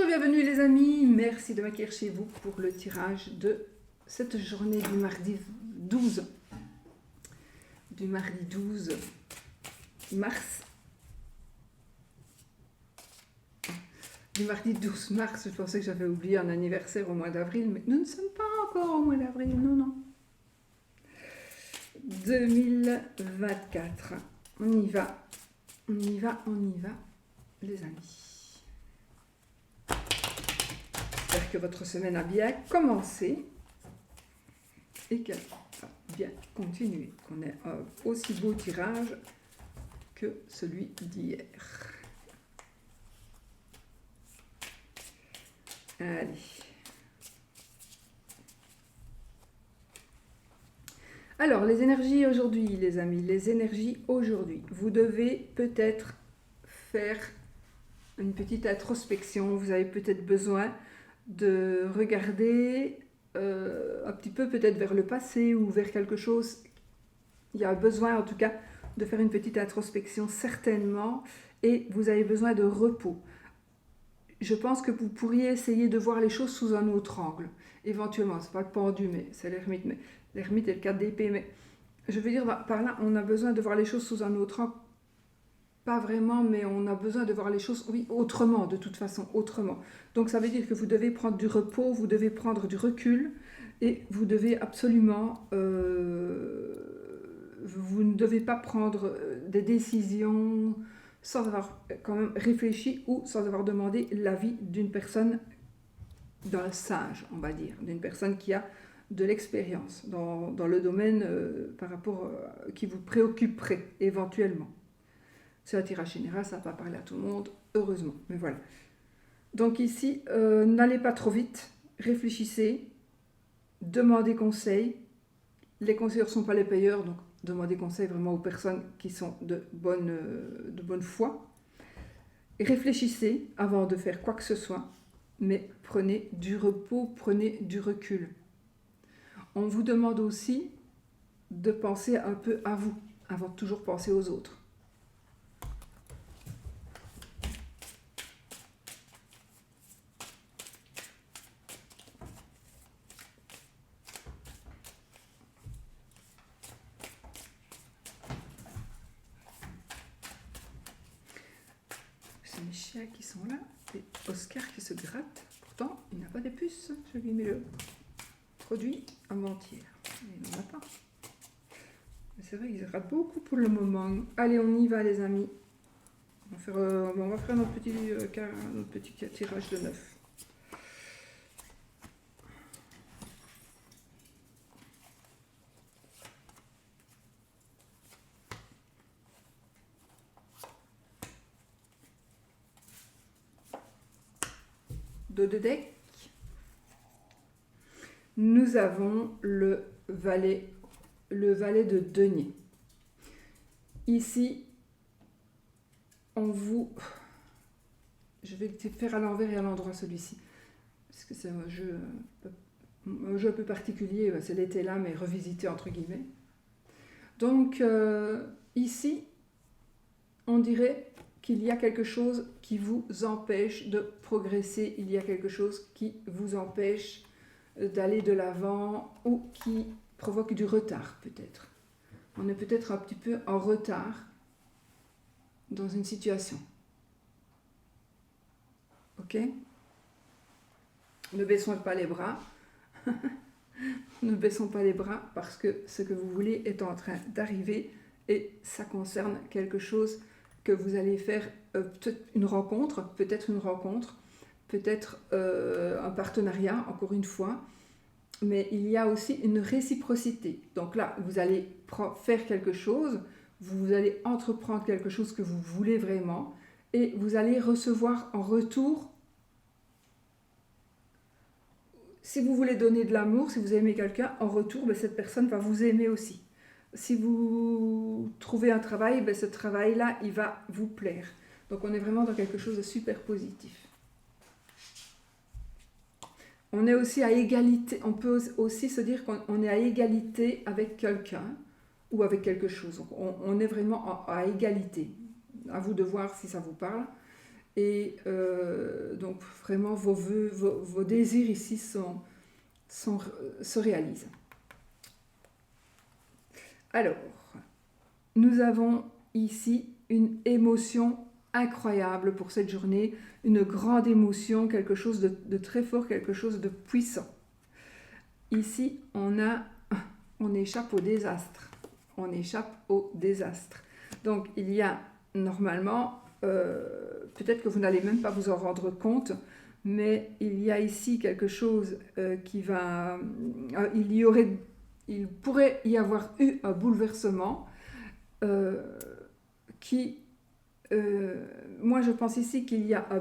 bienvenue les amis, merci de m'accueillir chez vous pour le tirage de cette journée du mardi 12 mars. Du mardi 12 mars, je pensais que j'avais oublié un anniversaire au mois d'avril, mais nous ne sommes pas encore au mois d'avril, non. 2024, on y va, les amis. J'espère que votre semaine a bien commencé et qu'elle a bien continué, qu'on ait un aussi beau tirage que celui d'hier. Allez. Alors, les énergies aujourd'hui, les amis, les énergies aujourd'hui. Vous devez peut-être faire une petite introspection. Vous avez peut-être besoin de regarder un petit peu peut-être vers le passé ou vers quelque chose. Il y a besoin en tout cas de faire une petite introspection certainement et vous avez besoin de repos. Je pense que vous pourriez essayer de voir les choses sous un autre angle, éventuellement. C'est pas le pendu, mais c'est l'ermite. Mais l'ermite est le 4 d'épée. Mais je veux dire, par là, on a besoin de voir les choses sous un autre angle. Pas vraiment, mais on a besoin de voir les choses, oui, autrement, de toute façon, autrement. Donc ça veut dire que vous devez prendre du repos, vous devez prendre du recul, et vous devez absolument... vous ne devez pas prendre des décisions sans avoir quand même réfléchi ou sans avoir demandé l'avis d'une personne d'un sage, on va dire, d'une personne qui a de l'expérience dans le domaine par rapport qui vous préoccuperait éventuellement. C'est un tirage général, ça ne va pas parler à tout le monde, heureusement, mais voilà. Donc ici, n'allez pas trop vite, réfléchissez, demandez conseil. Les conseillers ne sont pas les payeurs, donc demandez conseil vraiment aux personnes qui sont de bonne foi. Et réfléchissez avant de faire quoi que ce soit, mais prenez du repos, prenez du recul. On vous demande aussi de penser un peu à vous, avant de toujours penser aux autres. Mes chiens qui sont là, et Oscar qui se gratte. Pourtant, il n'a pas de puces. Je lui mets le produit avant-hier. Il n'en a pas. Mais c'est vrai qu'il se gratte beaucoup pour le moment. Allez, on y va, les amis. On va faire notre petit tirage de 9. De deck, nous avons le valet de denier. Ici, je vais le faire à l'envers et à l'endroit celui-ci, parce que c'est un jeu un peu particulier, c'est l'été là, mais revisité entre guillemets. Donc ici, on dirait qu'il y a quelque chose qui vous empêche de progresser, il y a quelque chose qui vous empêche d'aller de l'avant ou qui provoque du retard peut-être. On est peut-être un petit peu en retard dans une situation. Ok ? Ne baissons pas les bras. Ne baissons pas les bras parce que ce que vous voulez est en train d'arriver et ça concerne quelque chose que vous allez faire, peut-être une rencontre, peut-être un partenariat, encore une fois, mais il y a aussi une réciprocité. Donc là, vous allez faire quelque chose, vous allez entreprendre quelque chose que vous voulez vraiment, et vous allez recevoir en retour, si vous voulez donner de l'amour, si vous aimez quelqu'un, en retour, cette personne va vous aimer aussi. Si vous trouvez un travail, ce travail-là, il va vous plaire. Donc on est vraiment dans quelque chose de super positif. On est aussi à égalité, on peut aussi se dire qu'on est à égalité avec quelqu'un ou avec quelque chose. On est vraiment à égalité. À vous de voir si ça vous parle. Et donc vraiment vos vœux, vos désirs ici se réalisent. Alors, nous avons ici une émotion incroyable pour cette journée, une grande émotion, quelque chose de très fort, quelque chose de puissant. Ici, on échappe au désastre. On échappe au désastre. Donc, il y a normalement, peut-être que vous n'allez même pas vous en rendre compte, mais il y a ici quelque chose qui va... il pourrait y avoir eu un bouleversement qui... moi, je pense ici qu'il y a un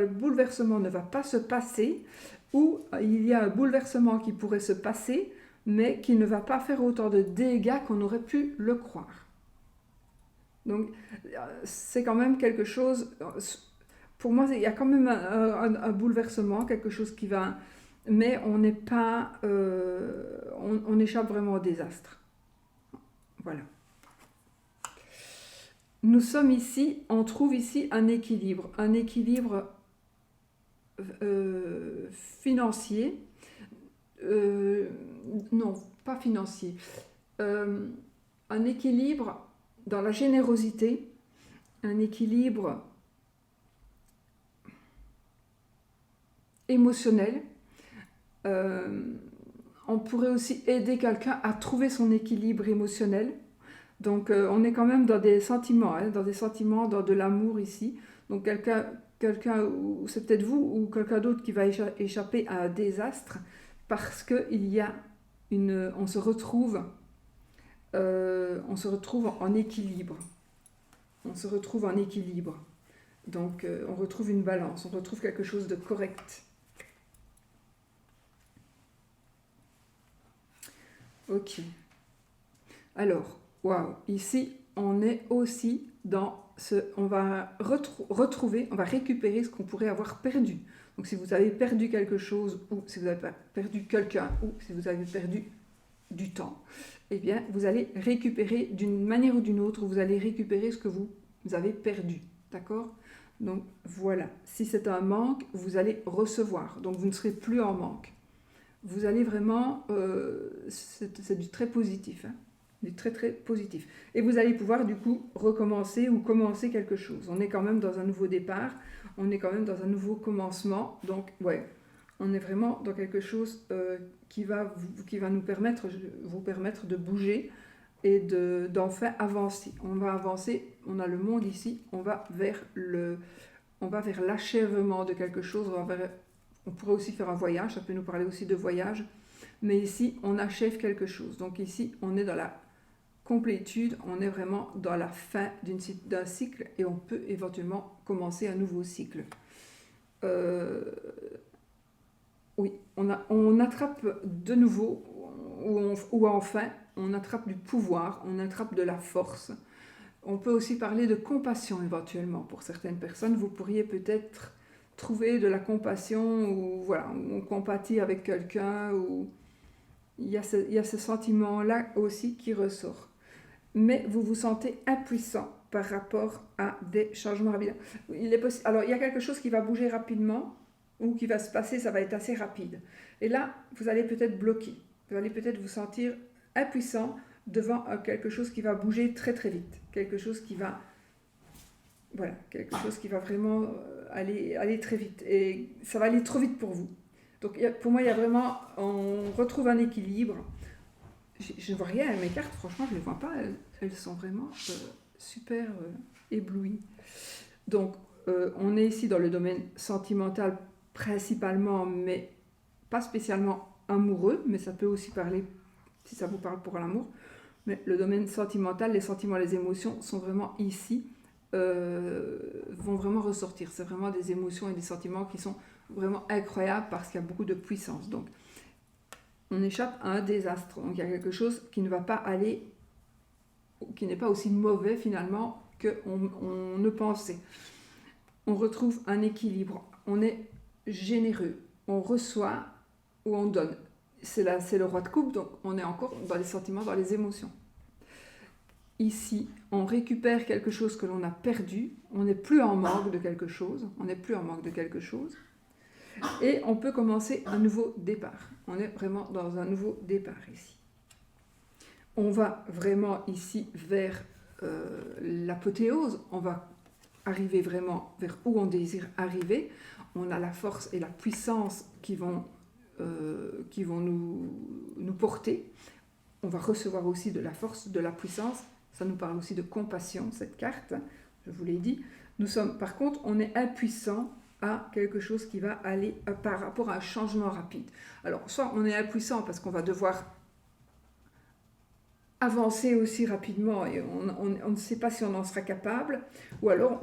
bouleversement ne va pas se passer, ou il y a un bouleversement qui pourrait se passer, mais qui ne va pas faire autant de dégâts qu'on aurait pu le croire. Donc, c'est quand même quelque chose... Pour moi, il y a quand même un bouleversement, quelque chose qui va... Mais on n'est pas... on échappe vraiment au désastre. Voilà. Nous sommes ici, on trouve ici un équilibre financier, non, pas financier, un équilibre dans la générosité, un équilibre émotionnel. On pourrait aussi aider quelqu'un à trouver son équilibre émotionnel. Donc on est quand même dans des sentiments, dans de l'amour ici. Donc quelqu'un, ou c'est peut-être vous ou quelqu'un d'autre qui va échapper à un désastre parce qu'il y a on se retrouve en équilibre. On se retrouve en équilibre. Donc on retrouve une balance, on retrouve quelque chose de correct. Ok. Alors, waouh, ici on est aussi dans on va retrouver, on va récupérer ce qu'on pourrait avoir perdu. Donc si vous avez perdu quelque chose, ou si vous avez perdu quelqu'un, ou si vous avez perdu du temps, eh bien vous allez récupérer d'une manière ou d'une autre, vous allez récupérer ce que vous avez perdu. D'accord ? Donc voilà, si c'est un manque, vous allez recevoir, donc vous ne serez plus en manque. Vous allez vraiment, c'est du très positif, hein, du très très positif. Et vous allez pouvoir du coup recommencer ou commencer quelque chose. On est quand même dans un nouveau départ, on est quand même dans un nouveau commencement, donc ouais, on est vraiment dans quelque chose qui va nous permettre, vous permettre de bouger et d'enfin avancer. On va avancer, on a le monde ici, on va vers l'achèvement de quelque chose, on pourrait aussi faire un voyage, ça peut nous parler aussi de voyage, mais ici on achève quelque chose. Donc ici on est dans la complétude, on est vraiment dans la fin d'un cycle et on peut éventuellement commencer un nouveau cycle. Oui, on attrape de nouveau, ou enfin on attrape du pouvoir, on attrape de la force. On peut aussi parler de compassion éventuellement pour certaines personnes. Vous pourriez peut-être trouver de la compassion, ou voilà, on compatit avec quelqu'un, ou il y a ce sentiment-là aussi qui ressort. Mais vous vous sentez impuissant par rapport à des changements rapides. Alors, il y a quelque chose qui va bouger rapidement, ou qui va se passer, ça va être assez rapide. Et là, vous allez peut-être bloquer. Vous allez peut-être vous sentir impuissant devant quelque chose qui va bouger très très vite. Quelque chose qui va vraiment aller très vite. Et ça va aller trop vite pour vous. Donc pour moi, il y a vraiment, on retrouve un équilibre. Je ne vois rien à mes cartes, franchement, je ne les vois pas. Elles sont vraiment super éblouies. Donc, on est ici dans le domaine sentimental principalement, mais pas spécialement amoureux, mais ça peut aussi parler, si ça vous parle pour l'amour. Mais le domaine sentimental, les sentiments, les émotions sont vraiment ici, vont vraiment ressortir. C'est vraiment des émotions et des sentiments qui sont vraiment incroyables parce qu'il y a beaucoup de puissance. Donc, on échappe à un désastre. Donc, il y a quelque chose qui ne va pas aller, qui n'est pas aussi mauvais finalement qu'on ne pensait. On retrouve un équilibre. On est généreux. On reçoit ou on donne. C'est le roi de coupe, donc on est encore dans les sentiments, dans les émotions. ici, on récupère quelque chose que l'on a perdu, on n'est plus en manque de quelque chose, et on peut commencer un nouveau départ. On est vraiment dans un nouveau départ ici. On va vraiment ici vers l'apothéose, on va arriver vraiment vers où on désire arriver. On a la force et la puissance qui vont nous porter. On va recevoir aussi de la force, de la puissance. Ça nous parle aussi de compassion, cette carte, je vous l'ai dit. Par contre, on est impuissant à quelque chose qui va aller par rapport à un changement rapide. Alors, soit on est impuissant parce qu'on va devoir avancer aussi rapidement et on ne sait pas si on en sera capable, ou alors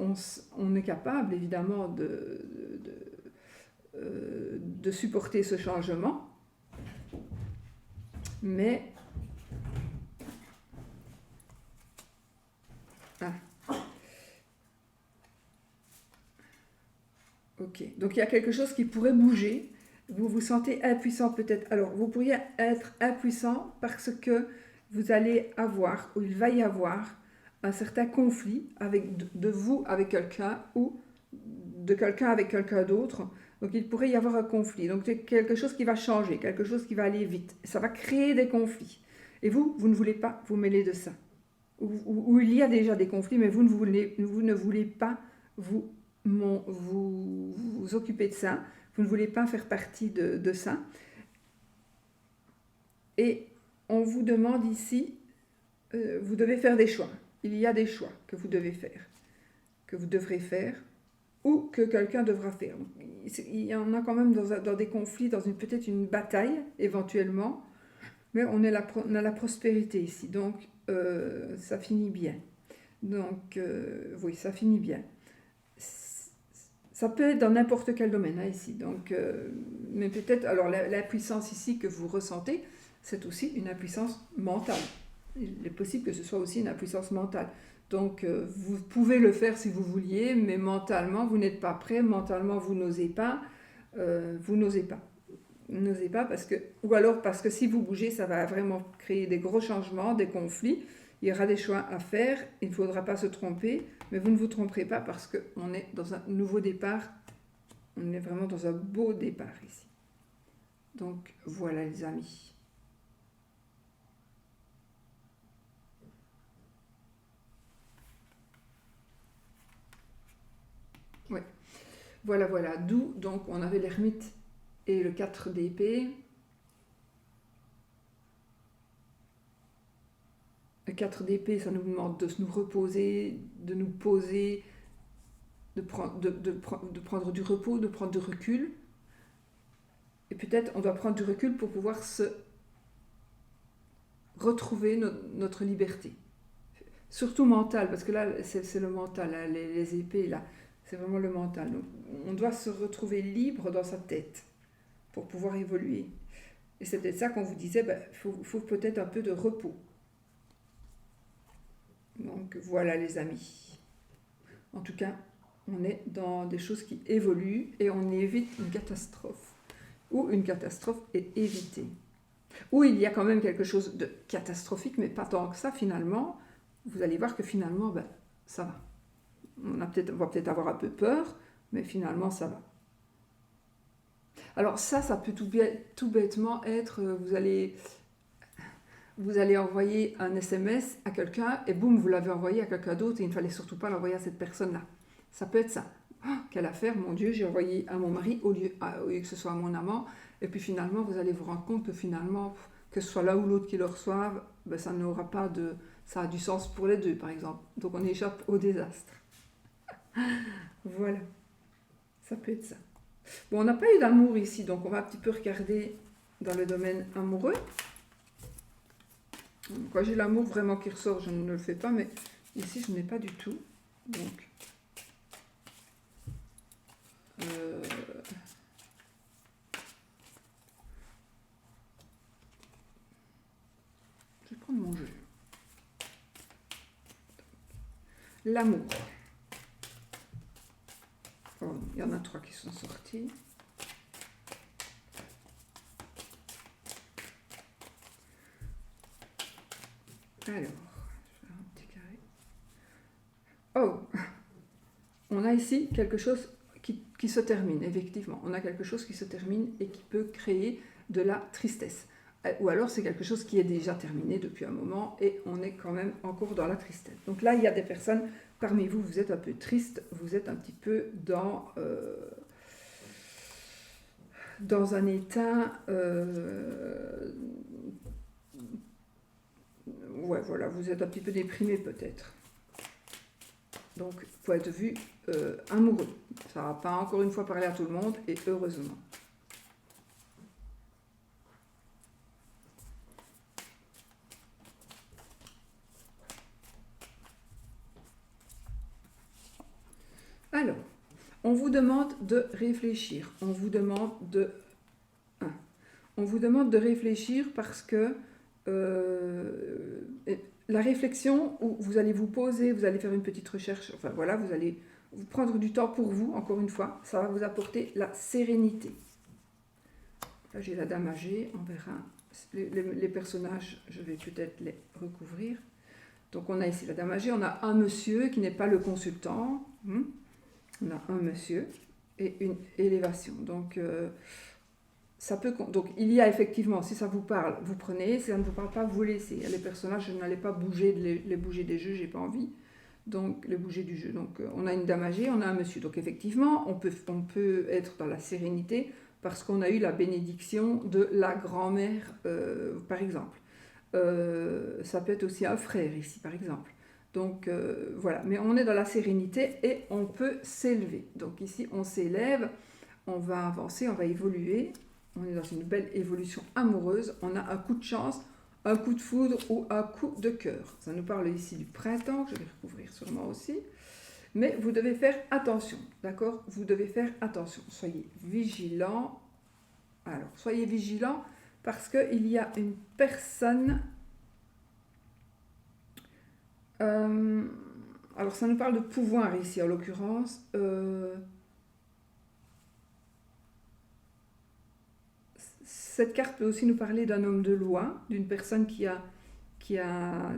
on est capable évidemment de supporter ce changement, mais ok, donc il y a quelque chose qui pourrait bouger, vous vous sentez impuissant peut-être, alors vous pourriez être impuissant parce que vous allez avoir, ou il va y avoir, un certain conflit de vous avec quelqu'un ou de quelqu'un avec quelqu'un d'autre. Donc il pourrait y avoir un conflit. Donc c'est quelque chose qui va changer, quelque chose qui va aller vite. Ça va créer des conflits. Et vous ne voulez pas vous mêler de ça. Ou il y a déjà des conflits, mais vous ne voulez pas vous occuper de ça. Vous ne voulez pas faire partie de ça. Et on vous demande ici, vous devez faire des choix. Il y a des choix que vous devez faire, que vous devrez faire, ou que quelqu'un devra faire. Il y en a quand même dans des conflits, peut-être une bataille, éventuellement, mais on a la prospérité ici, donc ça finit bien. Donc, oui, ça finit bien. Ça peut être dans n'importe quel domaine, hein, ici. Donc, mais peut-être, alors l'impuissance ici que vous ressentez, c'est aussi une impuissance mentale. Il est possible que ce soit aussi une impuissance mentale. Donc, vous pouvez le faire si vous vouliez, mais mentalement, vous n'êtes pas prêt, mentalement, vous n'osez pas. Vous n'osez pas. N'osez pas ou alors parce que si vous bougez, ça va vraiment créer des gros changements, des conflits. Il y aura des choix à faire, il ne faudra pas se tromper, mais vous ne vous tromperez pas parce qu'on est dans un nouveau départ. On est vraiment dans un beau départ ici. Donc, voilà les amis. Ouais. Voilà. D'où, donc, on avait l'ermite et le 4 d'épée. Le 4 d'épée, ça nous demande de nous reposer, de nous poser, de prendre du repos, de prendre du recul. Et peut-être on doit prendre du recul pour pouvoir se retrouver notre liberté. Surtout mentale, parce que là, c'est le mental, hein, les épées, là, c'est vraiment le mental. Donc, on doit se retrouver libre dans sa tête pour pouvoir évoluer. Et c'est peut-être ça qu'on vous disait, faut peut-être un peu de repos. Donc voilà les amis. En tout cas, on est dans des choses qui évoluent et on évite une catastrophe. Ou une catastrophe est évitée. Ou il y a quand même quelque chose de catastrophique, mais pas tant que ça finalement. Vous allez voir que finalement, ça va. On va peut-être avoir un peu peur, mais finalement ça va. Alors ça peut tout bêtement être, vous allez envoyer un SMS à quelqu'un et boum, vous l'avez envoyé à quelqu'un d'autre et il ne fallait surtout pas l'envoyer à cette personne-là. Ça peut être ça. Oh, quelle affaire, mon Dieu, j'ai envoyé à mon mari au lieu que ce soit à mon amant. Et puis finalement, vous allez vous rendre compte que finalement, que ce soit l'un ou l'autre qui le reçoive, ça n'aura pas de... Ça a du sens pour les deux, par exemple. Donc on échappe au désastre. Voilà. Ça peut être ça. Bon, on n'a pas eu d'amour ici, donc on va un petit peu regarder dans le domaine amoureux. Quand j'ai l'amour vraiment qui ressort, je ne le fais pas, mais ici, je n'ai pas du tout. Donc, je vais prendre mon jeu. L'amour. Oh, il y en a 3 qui sont sortis. Alors, je vais faire un petit on a ici quelque chose qui se termine, effectivement. On a quelque chose qui se termine et qui peut créer de la tristesse. Ou alors c'est quelque chose qui est déjà terminé depuis un moment et on est quand même encore dans la tristesse. Donc là, il y a des personnes parmi vous, vous êtes un peu triste, vous êtes un petit peu dans un état... ouais, voilà, vous êtes un petit peu déprimé peut-être. Donc, point de vue amoureux. Ça va pas encore une fois parler à tout le monde et heureusement. Alors, on vous demande de réfléchir. On vous demande de réfléchir parce que la réflexion où vous allez vous poser, vous allez faire une petite recherche, enfin voilà, vous allez vous prendre du temps pour vous, encore une fois, ça va vous apporter la sérénité. Là j'ai la dame âgée, on verra les personnages, je vais peut-être les recouvrir. Donc on a ici la dame âgée, on a un monsieur qui n'est pas le consultant, on a un monsieur et une élévation. Donc donc il y a effectivement, si ça vous parle, vous prenez, si ça ne vous parle pas, vous laissez. Les personnages, je n'allais pas bouger, les bouger des jeux, j'ai pas envie. Donc les bouger du jeu. Donc on a une dame âgée, on a un monsieur. Donc effectivement, on peut être dans la sérénité parce qu'on a eu la bénédiction de la grand-mère, par exemple. Ça peut être aussi un frère ici, par exemple. Donc voilà, mais on est dans la sérénité et on peut s'élever. Donc ici, on s'élève, on va avancer, on va évoluer. On est dans une belle évolution amoureuse. On a un coup de chance, un coup de foudre ou un coup de cœur. Ça nous parle ici du printemps, que je vais recouvrir sûrement aussi. Mais vous devez faire attention, d'accord? Vous devez faire attention. Soyez vigilants. Alors, soyez vigilants parce qu'il y a une personne... alors, ça nous parle de pouvoir ici, en l'occurrence. Cette carte peut aussi nous parler d'un homme de loi, d'une personne qui a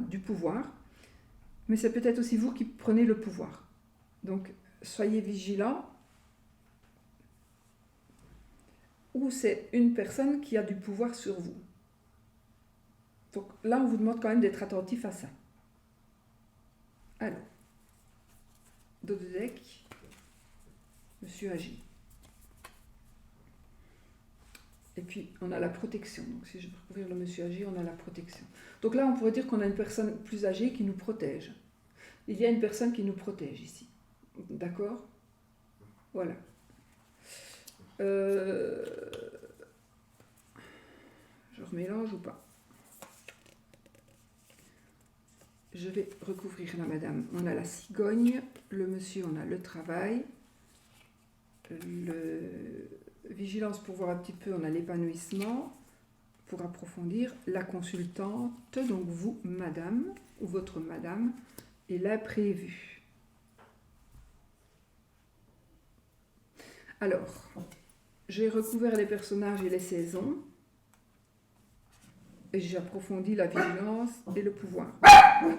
du pouvoir. Mais c'est peut-être aussi vous qui prenez le pouvoir. Donc, soyez vigilants. Ou c'est une personne qui a du pouvoir sur vous. Donc là, on vous demande quand même d'être attentif à ça. Alors, dos de deck, monsieur agit. Et puis, on a la protection. Donc, si je peux couvrir le monsieur âgé, on a la protection. Donc là, on pourrait dire qu'on a une personne plus âgée qui nous protège. Il y a une personne qui nous protège ici. D'accord? Voilà. Je remélange ou pas? Je vais recouvrir la madame. On a la cigogne, le monsieur, on a le travail, vigilance pour voir un petit peu, on a l'épanouissement, pour approfondir, la consultante, donc vous, madame, ou votre madame, et l'imprévu. Alors, j'ai recouvert les personnages et les saisons, et j'ai approfondi la vigilance et le pouvoir.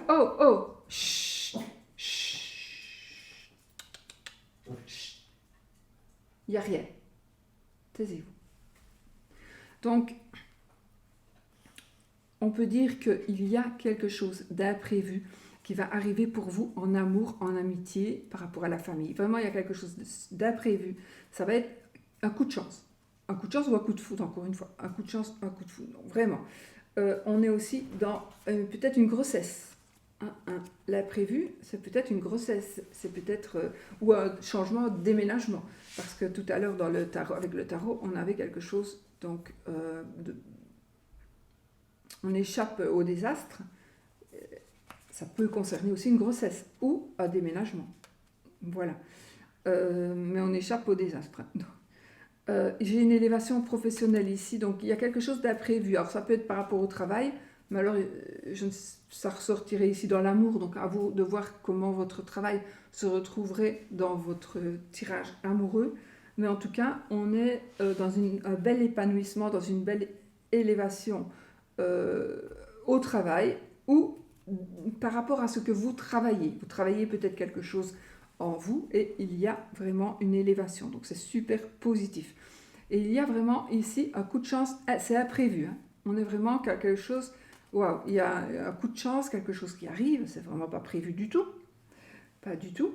Oh, oh, chut, chut, chut. Il n'y a rien. Taisez-vous. Donc, on peut dire qu'il y a quelque chose d'imprévu qui va arriver pour vous en amour, en amitié, par rapport à la famille. Vraiment, il y a quelque chose d'imprévu. Ça va être un coup de chance. Un coup de chance ou un coup de foudre, encore une fois. Un coup de chance, un coup de foudre. Donc, vraiment. On est aussi dans peut-être une grossesse. L'imprévu, c'est peut-être une grossesse, c'est peut-être ou un changement, un déménagement, parce que tout à l'heure dans le tarot, avec le tarot, on avait quelque chose, donc on échappe au désastre. Ça peut concerner aussi une grossesse ou un déménagement, voilà. Mais on échappe au désastre. J'ai une élévation professionnelle ici, donc il y a quelque chose d'imprévu. Alors ça peut être par rapport au travail, mais alors ça ressortirait ici dans l'amour, donc à vous de voir comment votre travail se retrouverait dans votre tirage amoureux. Mais en tout cas, on est dans un bel épanouissement, dans une belle élévation au travail ou par rapport à ce que vous travaillez. Vous travaillez peut-être quelque chose en vous et il y a vraiment une élévation. Donc c'est super positif. Et il y a vraiment ici un coup de chance, c'est imprévu. Hein. On est vraiment quelque chose, waouh, il y a un coup de chance, quelque chose qui arrive, c'est vraiment pas prévu du tout. Pas du tout.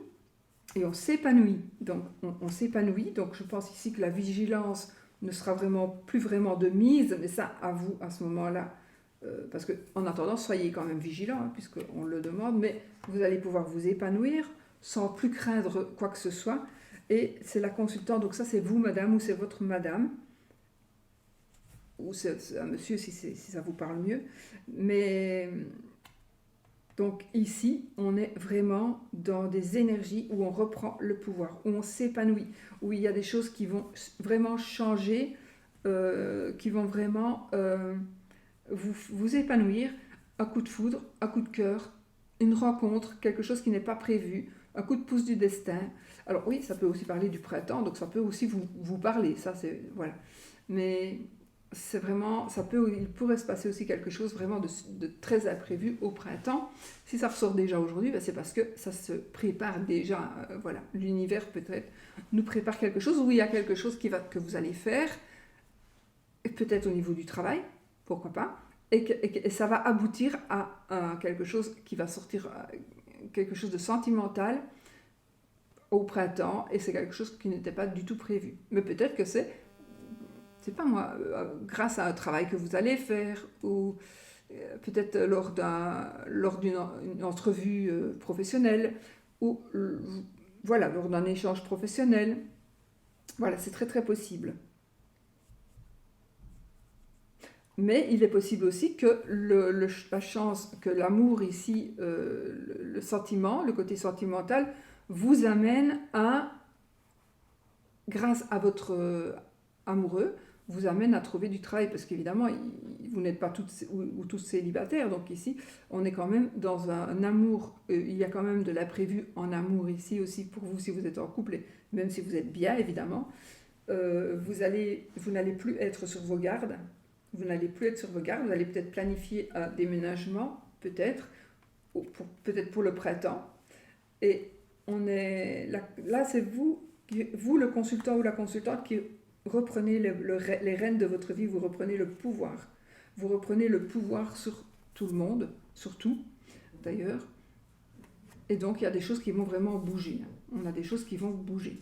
Et on s'épanouit. Donc on s'épanouit. Donc je pense ici que la vigilance ne sera vraiment plus vraiment de mise, mais ça à vous à ce moment-là. Parce qu'en attendant, soyez quand même vigilants, hein, puisqu'on le demande, mais vous allez pouvoir vous épanouir sans plus craindre quoi que ce soit. Et c'est la consultante, donc ça c'est vous madame ou c'est votre madame, ou c'est un monsieur si ça vous parle mieux. Mais donc ici, on est vraiment dans des énergies où on reprend le pouvoir, où on s'épanouit, où il y a des choses qui vont vraiment changer, qui vont vraiment vous épanouir. Un coup de foudre, un coup de cœur, une rencontre, quelque chose qui n'est pas prévu, un coup de pouce du destin. Alors oui, ça peut aussi parler du printemps, donc ça peut aussi vous parler, ça c'est... Voilà. Mais c'est vraiment, il pourrait se passer aussi quelque chose vraiment de très imprévu au printemps. Si ça ressort déjà aujourd'hui, ben c'est parce que ça se prépare déjà. Voilà, l'univers peut-être nous prépare quelque chose où il y a quelque chose que vous allez faire, peut-être au niveau du travail, pourquoi pas, et ça va aboutir à quelque chose qui va sortir, quelque chose de sentimental au printemps, et c'est quelque chose qui n'était pas du tout prévu. Mais peut-être que c'est pas moi, grâce à un travail que vous allez faire, ou peut-être lors d'une entrevue professionnelle, ou voilà, lors d'un échange professionnel. Voilà, c'est très très possible. Mais il est possible aussi que la chance, que l'amour ici, le sentiment, le côté sentimental, vous amène à, grâce à votre amoureux, vous amène à trouver du travail, parce qu'évidemment, vous n'êtes pas toutes ou tous célibataires, donc ici, on est quand même dans un amour, il y a quand même de l'imprévu en amour ici aussi pour vous si vous êtes en couple, et même si vous êtes bien, évidemment. Vous n'allez plus être sur vos gardes, vous n'allez peut-être planifier un déménagement, peut-être pour le printemps, et on est là c'est vous, le consultant ou la consultante, qui reprenez les rênes de votre vie, vous reprenez le pouvoir. Vous reprenez le pouvoir sur tout le monde, sur tout d'ailleurs. Et donc il y a des choses qui vont vraiment bouger. On a des choses qui vont bouger.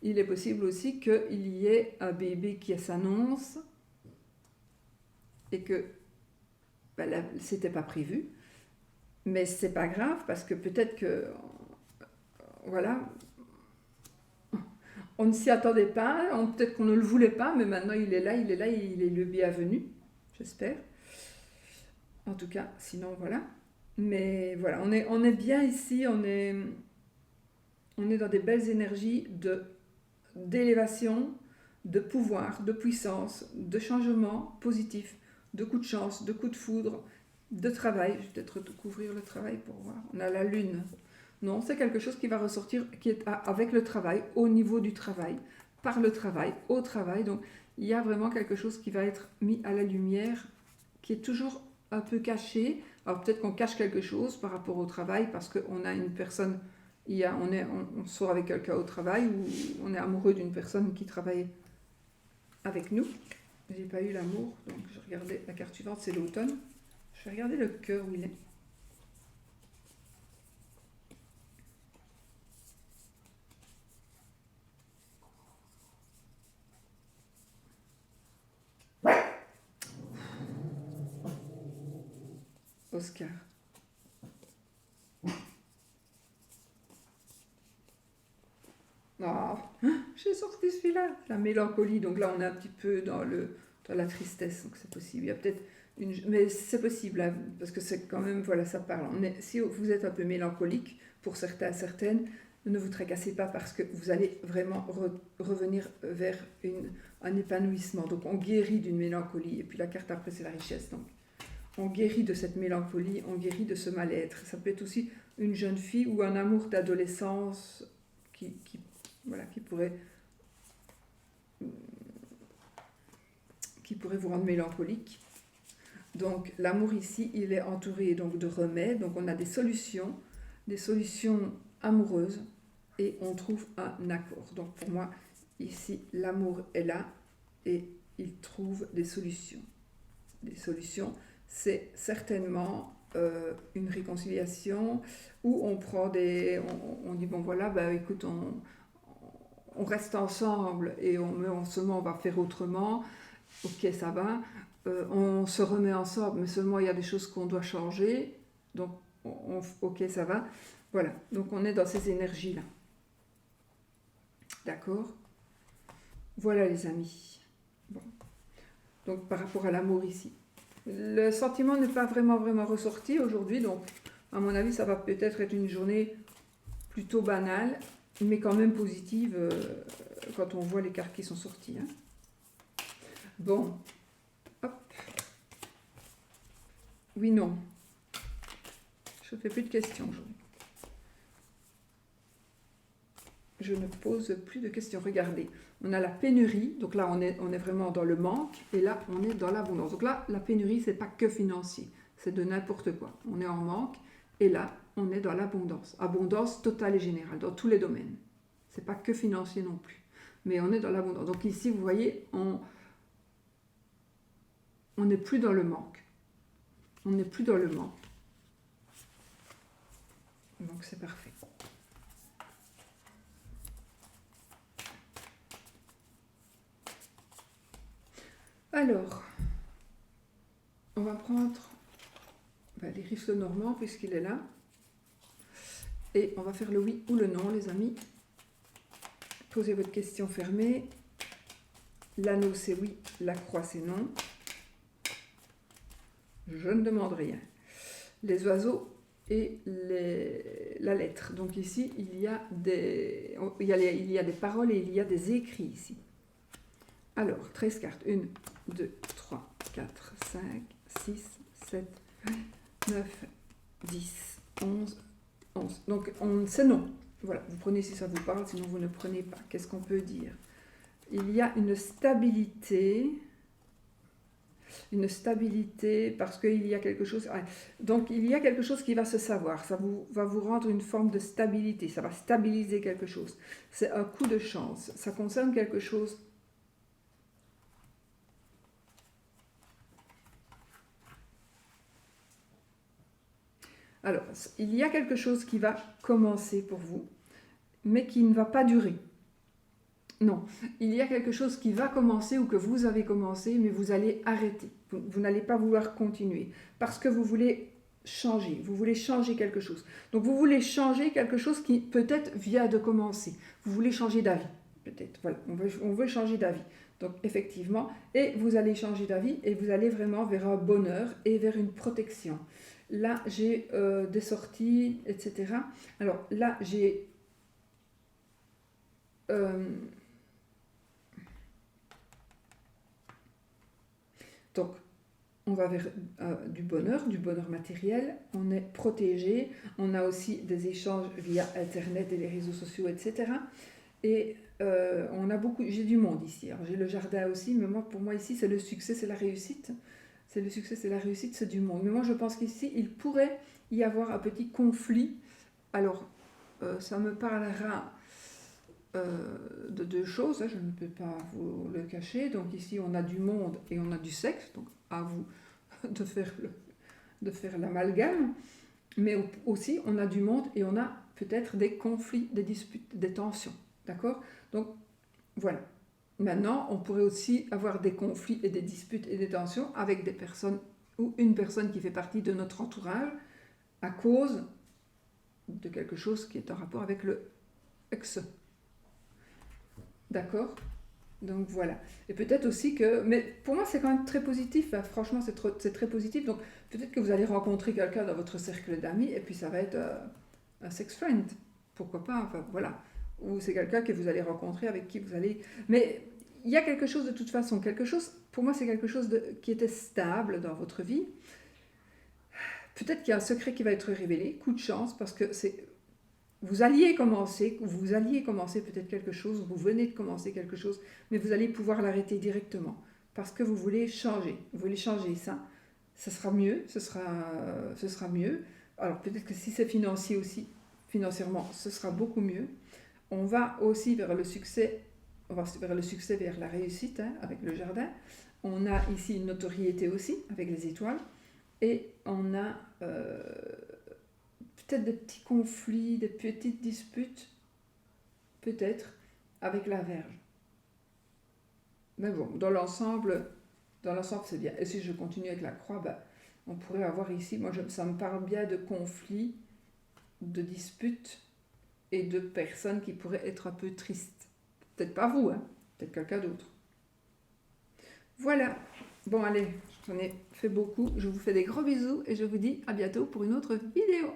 Il est possible aussi qu'il y ait un bébé qui s'annonce et que ben, c'était pas prévu. Mais c'est pas grave parce que peut-être que voilà, on ne s'y attendait pas, peut-être qu'on ne le voulait pas, mais maintenant il est là, il est le bienvenu, j'espère. En tout cas, sinon voilà. Mais voilà, on est bien ici, on est dans des belles énergies d'élévation, de pouvoir, de puissance, de changement positif, de coups de chance, de coups de foudre, de travail. Je vais peut-être couvrir le travail pour voir. On a la lune. Non, c'est quelque chose qui va ressortir, qui est avec le travail, au niveau du travail, par le travail, au travail. Donc, il y a vraiment quelque chose qui va être mis à la lumière, qui est toujours un peu caché. Alors, peut-être qu'on cache quelque chose par rapport au travail, parce qu'on a une personne, on sort avec quelqu'un au travail, ou on est amoureux d'une personne qui travaille avec nous. J'ai pas eu l'amour, donc je regardais la carte suivante, c'est l'automne. Je vais regarder le cœur où il est. Oscar. Oh, j'ai sorti celui-là, la mélancolie. Donc là, on est un petit peu dans la tristesse, donc c'est possible. Il y a peut-être mais c'est possible, hein, parce que c'est quand même, voilà, ça parle. Si vous êtes un peu mélancolique, pour certains, certaines, ne vous tracassez pas parce que vous allez vraiment revenir vers un épanouissement. Donc on guérit d'une mélancolie. Et puis la carte après, c'est la richesse. Donc on guérit de cette mélancolie, on guérit de ce mal-être. Ça peut être aussi une jeune fille ou un amour d'adolescence voilà, qui pourrait vous rendre mélancolique. Donc l'amour ici, il est entouré donc de remèdes, donc on a des solutions des solutions amoureuses et on trouve un accord. Donc pour moi, ici, l'amour est là et il trouve des solutions. Des solutions, c'est certainement une réconciliation où on prend on dit bon voilà, bah, écoute, on reste ensemble et seulement on va faire autrement. Ok, ça va. On se remet ensemble, mais seulement il y a des choses qu'on doit changer. Donc, ok, ça va. Voilà. Donc, on est dans ces énergies-là. D'accord? Voilà, les amis. Bon. Donc, par rapport à l'amour ici. Le sentiment n'est pas vraiment ressorti aujourd'hui. Donc, à mon avis, ça va peut-être être une journée plutôt banale, mais quand même positive quand on voit les cartes qui sont sorties. Hein. Bon. Hop. Oui, non. Je ne fais plus de questions aujourd'hui. Je ne pose plus de questions. Regardez, on a la pénurie. Donc là, on est vraiment dans le manque. Et là, on est dans l'abondance. Donc là, la pénurie, ce n'est pas que financier. C'est de n'importe quoi. On est en manque. Et là, on est dans l'abondance. Abondance totale et générale, dans tous les domaines. Ce n'est pas que financier non plus. Mais on est dans l'abondance. Donc ici, vous voyez, on n'est plus dans le manque. On n'est plus dans le manque. Donc c'est parfait. Alors, on va prendre les risques normands puisqu'il est là. Et on va faire le oui ou le non, les amis. Posez votre question fermée. L'anneau, c'est oui. La croix, c'est non. Je ne demande rien. Les oiseaux et la lettre. Donc ici, il y a des paroles et il y a des écrits ici. Alors, 13 cartes. 1, 2, 3, 4, 5, 6, 7, 9, 10, 11, 11. Donc, c'est non. Voilà, vous prenez si ça vous parle, sinon vous ne prenez pas. Qu'est-ce qu'on peut dire? Il y a une stabilité parce qu'il y a quelque chose. Donc, il y a quelque chose qui va se savoir. Ça va vous rendre une forme de stabilité. Ça va stabiliser quelque chose. C'est un coup de chance. Ça concerne quelque chose. Alors, il y a quelque chose qui va commencer pour vous, mais qui ne va pas durer. Non, il y a quelque chose qui va commencer ou que vous avez commencé, mais vous allez arrêter. Vous n'allez pas vouloir continuer parce que vous voulez changer quelque chose. Donc vous voulez changer quelque chose qui peut-être vient de commencer. Vous voulez changer d'avis, peut-être. Voilà, on veut changer d'avis. Donc effectivement, et vous allez changer d'avis et vous allez vraiment vers un bonheur et vers une protection. Là, j'ai des sorties, etc. Alors là, j'ai... donc, on va vers du bonheur matériel, on est protégé, on a aussi des échanges via Internet et les réseaux sociaux, etc. Et on a beaucoup, j'ai du monde ici. Alors, j'ai le jardin aussi, mais pour moi ici, c'est le succès, c'est la réussite. C'est le succès, c'est la réussite, c'est du monde. Mais moi, je pense qu'ici, il pourrait y avoir un petit conflit. Alors, ça me parlera de deux choses, hein, je ne peux pas vous le cacher. Donc ici, on a du monde et on a du sexe. Donc, à vous de faire l'amalgame. Mais aussi, on a du monde et on a peut-être des conflits, des disputes, des tensions. D'accord? Donc, voilà. Maintenant, on pourrait aussi avoir des conflits et des disputes et des tensions avec des personnes ou une personne qui fait partie de notre entourage à cause de quelque chose qui est en rapport avec le ex. D'accord? Donc voilà. Et peut-être aussi que... Mais pour moi, c'est quand même très positif. Hein. Franchement, c'est très positif. Donc peut-être que vous allez rencontrer quelqu'un dans votre cercle d'amis et puis ça va être un sex friend. Pourquoi pas? Enfin, voilà. Ou c'est quelqu'un que vous allez rencontrer avec qui vous allez... Mais il y a quelque chose de toute façon. Pour moi, c'est quelque chose qui était stable dans votre vie. Peut-être qu'il y a un secret qui va être révélé. Coup de chance, parce que vous alliez commencer peut-être quelque chose, vous venez de commencer quelque chose, mais vous allez pouvoir l'arrêter directement parce que vous voulez changer ça. Ça sera mieux, ce sera mieux. Alors peut-être que si c'est financier aussi, financièrement, ce sera beaucoup mieux. On va aussi vers le succès, vers la réussite hein, avec le jardin. On a ici une notoriété aussi avec les étoiles. Et on a peut-être des petits conflits, des petites disputes, peut-être, avec la Vierge. Mais bon, dans l'ensemble, c'est bien. Et si je continue avec la croix, ben, on pourrait avoir ici, ça me parle bien de conflits, de disputes et de personnes qui pourraient être un peu tristes. Peut-être pas vous, hein, peut-être quelqu'un d'autre. Voilà. Bon, allez, j'en ai fait beaucoup. Je vous fais des gros bisous et je vous dis à bientôt pour une autre vidéo.